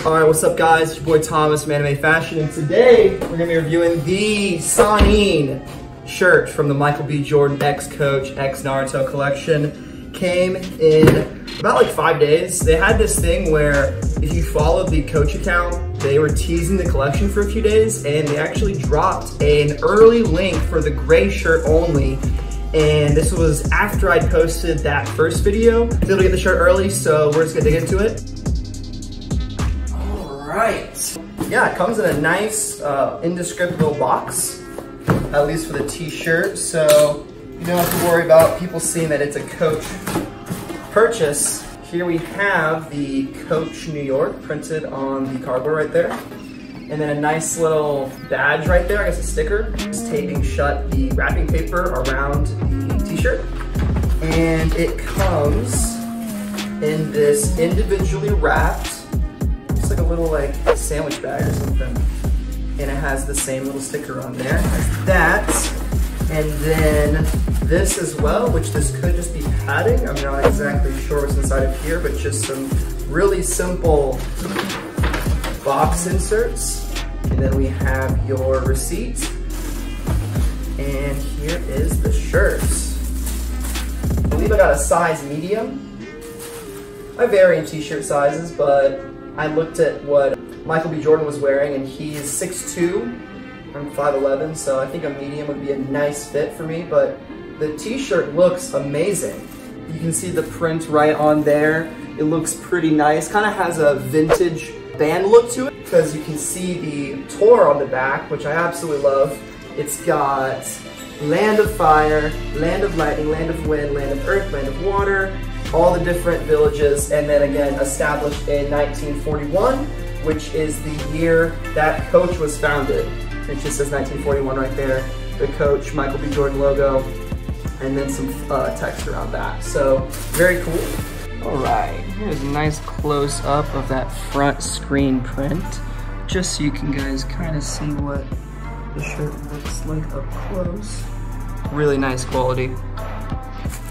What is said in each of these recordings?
Alright, what's up guys? It's your boy Thomas from Anime Fashion, and today we're going to be reviewing the Sannin shirt from the Michael B. Jordan X Coach X Naruto collection. Came in about like 5 days. They had this thing where if you followed the Coach account, they were teasing the collection for a few days, and they actually dropped an early link for the gray shirt only. And this was after I posted that first video. I was able to get the shirt early, so we're just gonna dig into it. Right. Yeah, it comes in a nice, indescribable box, at least for the t-shirt, so you don't have to worry about people seeing that it's a Coach purchase. Here we have the Coach New York printed on the cardboard right there, and then a nice little badge right there, I guess a sticker, just taping shut the wrapping paper around the t-shirt. And it comes in this individually wrapped, like a little like sandwich bag or something, and it has the same little sticker on there as that, and then this as well, which this could just be padding. I'm not exactly sure what's inside of here, but just some really simple box inserts. And then we have your receipt, and here is the shirts. I believe I got a size medium. I vary in t-shirt sizes, but I looked at what Michael B. Jordan was wearing, and he's 6'2", I'm 5'11", so I think a medium would be a nice fit for me, but the t-shirt looks amazing. You can see the print right on there. It looks pretty nice. Kind of has a vintage band look to it, because you can see the tour on the back, which I absolutely love. It's got Land of Fire, Land of Lightning, Land of Wind, Land of Earth, Land of Water, all the different villages, and then again established in 1941, which is the year that Coach was founded. It just says 1941 right there, the Coach Michael B. Jordan logo, and then some text around that. So very cool. All right, here's a nice close up of that front screen print, just so you can guys kind of see what the shirt looks like up close. Really nice quality.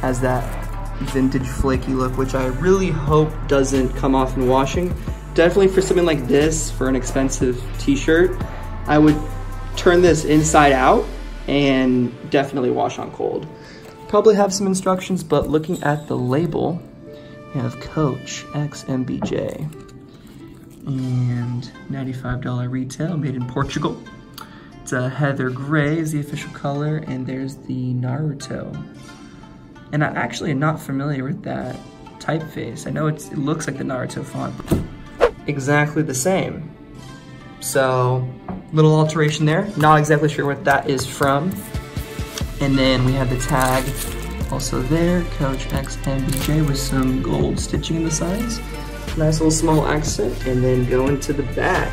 Has that vintage flaky look, which I really hope doesn't come off in washing. Definitely for something like this, for an expensive t-shirt, I would turn this inside out and definitely wash on cold. Probably have some instructions, but looking at the label, we have Coach X MBJ, and $95 retail, made in Portugal. It's a heather gray is the official color, and there's the Naruto. And I actually am not familiar with that typeface. I know it looks like the Naruto font. Exactly the same. So, little alteration there. Not exactly sure what that is from. And then we have the tag also there, Coach X MBJ, with some gold stitching in the sides. Nice little small accent, and then go into the back.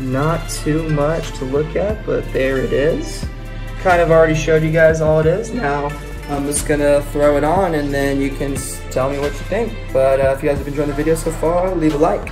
Not too much to look at, but there it is. Kind of already showed you guys all it is. Now, I'm just gonna throw it on, and then you can tell me what you think. But if you guys have enjoyed the video so far, leave a like.